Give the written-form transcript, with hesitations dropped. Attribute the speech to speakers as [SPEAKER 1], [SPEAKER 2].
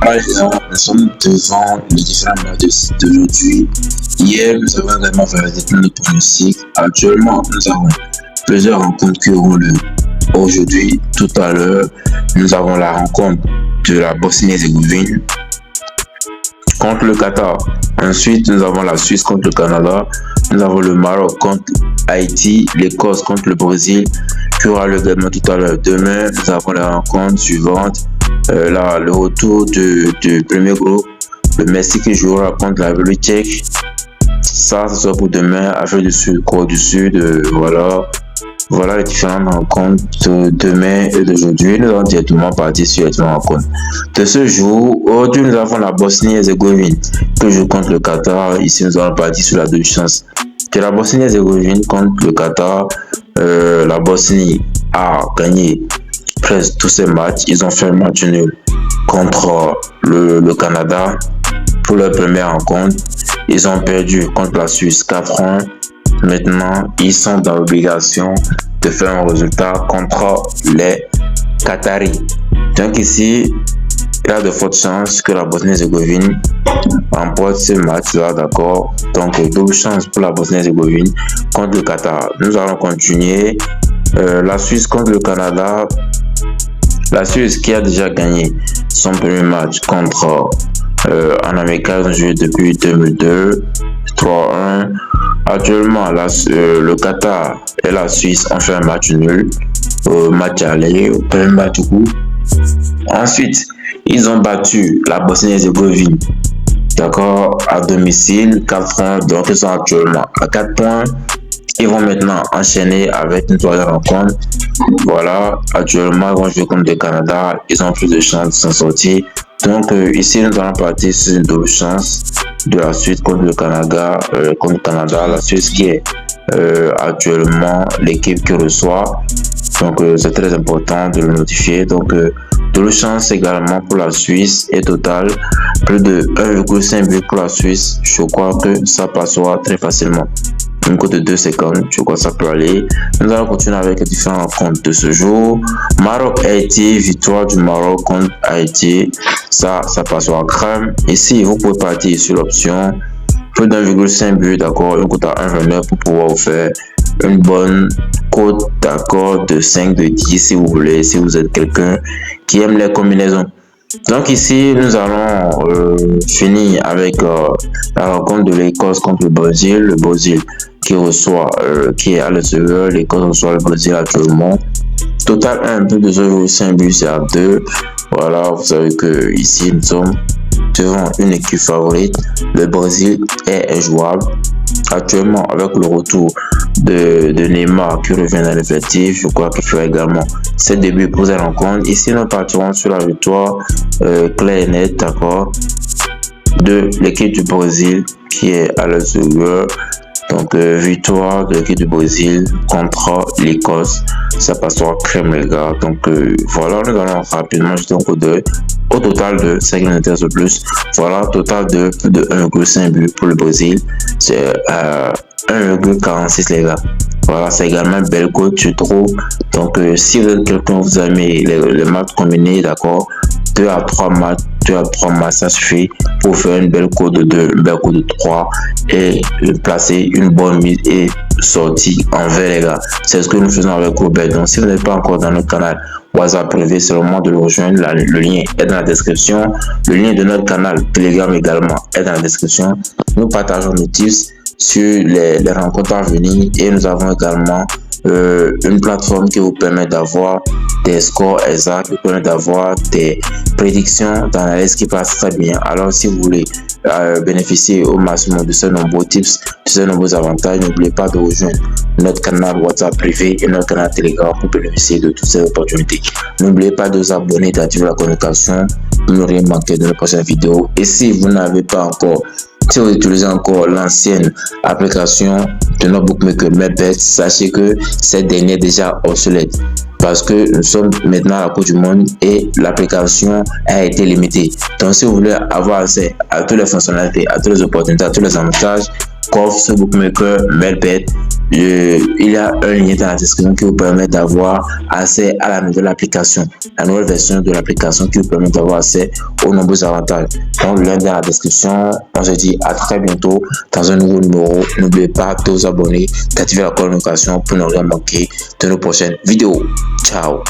[SPEAKER 1] Nous sommes devant les différents matchs d'aujourd'hui. Hier, nous avons également validé nos pronostics. Actuellement, nous avons plusieurs rencontres qui auront lieu. Aujourd'hui, tout à l'heure, nous avons la rencontre de la Bosnie-Herzégovine contre le Qatar. Ensuite, nous avons la Suisse contre le Canada. Nous avons le Maroc contre Haïti, l'Écosse contre le Brésil, qui aura lieu également tout à l'heure. Demain, nous avons la rencontre suivante. Le retour du premier groupe, le Mexique qui jouera contre la République tchèque. Ça, ce sera pour demain, Afrique du Sud, Corée du Sud, voilà les différentes rencontres de demain et d'aujourd'hui. Nous allons directement partir sur les différentes rencontres de ce jour. Aujourd'hui, nous avons la Bosnie-Herzégovine qui joue contre le Qatar. Ici, nous allons partir sur la deuxième chance de la Bosnie-Herzégovine contre le Qatar. La Bosnie a gagné presque tous ces matchs. Ils ont fait un match nul contre le Canada pour leur première rencontre. Ils ont perdu contre la Suisse 4-1. Maintenant, ils sont dans l'obligation de faire un résultat contre les Qataris. Donc ici, il y a de fortes chances que la Bosnie-Herzégovine remporte ce match-là, d'accord? Donc, double chance pour la Bosnie-Herzégovine contre le Qatar. Nous allons continuer. La Suisse contre le Canada. La Suisse qui a déjà gagné son premier match contre en Amérique, ils ont joué depuis 2002, 3-1. Actuellement, le Qatar et la Suisse ont fait un match nul au match aller, au premier match coup. Ensuite, ils ont battu la Bosnie-Herzégovine, d'accord, à domicile, 4-1. Donc, ils sont actuellement à 4 points. Ils vont maintenant enchaîner avec une troisième rencontre. Voilà, actuellement, ils vont jouer contre le Canada. Ils ont plus de chances de s'en sortir. Donc, ici, nous allons partir sur une double chance de la Suisse contre le Canada. La Suisse qui est actuellement l'équipe qui reçoit. Donc, c'est très important de le notifier. Donc, double chance également pour la Suisse et total plus de 1,5 but pour la Suisse. Je crois que ça passera très facilement. Une cote de 2 secondes, je crois que ça peut aller. Nous allons continuer avec les différentes rencontres de ce jour. Maroc-Haïti, victoire du Maroc contre Haïti. Ça passera à crème. Ici, vous pouvez partir sur l'option plus d'1,5 but, d'accord, une cote à 1,29 pour pouvoir vous faire une bonne cote, d'accord, de 5, de 10 si vous voulez, si vous êtes quelqu'un qui aime les combinaisons. Donc ici, nous allons finir avec la rencontre de l'Écosse contre le Brésil. Le Brésil qui est à l'extérieur, l'Écosse reçoit le Brésil actuellement. Total 1 peu de 0,5 but, c'est à 2. Voilà, vous savez que ici nous sommes devant une équipe favorite. Le Brésil est injouable. Actuellement, avec le retour de Neymar qui revient dans l'effectif, je crois qu'il fera également ses débuts pour cette rencontre. Ici, nous partirons sur la victoire claire et nette, d'accord, de l'équipe du Brésil qui est à l'extérieur. Donc, victoire de l'équipe du Brésil contre l'Écosse. Ça passera crème, les gars. Donc, voilà, nous allons rapidement jeter un coup d'œil au total de 5 intéresse le plus. Voilà, total de plus de 1,5 but pour le Brésil. C'est 1,46, les gars. Voilà, c'est également une belle cote, je trouve. Donc, si vous êtes quelqu'un, vous aimez les matchs combinés, d'accord, 2 à 3 matchs, ça suffit pour faire une belle cote de 2, une belle cote de 3 et placer une bonne mise et sortir en vert, les gars. C'est ce que nous faisons avec Robert. Donc, si vous n'êtes pas encore dans notre canal WhatsApp privé, c'est le moment de le rejoindre. Le lien est dans la description. Le lien de notre canal Telegram également est dans la description. Nous partageons nos tips sur les rencontres à venir et nous avons également une plateforme qui vous permet d'avoir des scores exacts, qui vous permet d'avoir des prédictions d'analyse qui passent très bien. Alors, si vous voulez bénéficier au maximum de ces nombreux tips, de ces nombreux avantages, n'oubliez pas de rejoindre notre canal WhatsApp privé et notre canal Telegram pour bénéficier de toutes ces opportunités. N'oubliez pas de vous abonner et d'activer la communication pour ne rien manquer de nos prochaines vidéos. Et si vous n'avez pas encore, si vous utilisez encore l'ancienne application de notre bookmaker MakeBet, sachez que cette dernière est déjà obsolète parce que nous sommes maintenant à la Coupe du Monde et l'application a été limitée. Donc, si vous voulez avoir accès à toutes les fonctionnalités, à toutes les opportunités, à tous les avantages qu'offre ce bookmaker MakeBet, il y a un lien dans la description qui vous permet d'avoir accès à la nouvelle application, la nouvelle version de l'application qui vous permet d'avoir accès aux nombreux avantages. Donc, le lien dans la description. On se dit à très bientôt dans un nouveau numéro. N'oubliez pas de vous abonner, d'activer la communication pour ne rien manquer de nos prochaines vidéos. Ciao.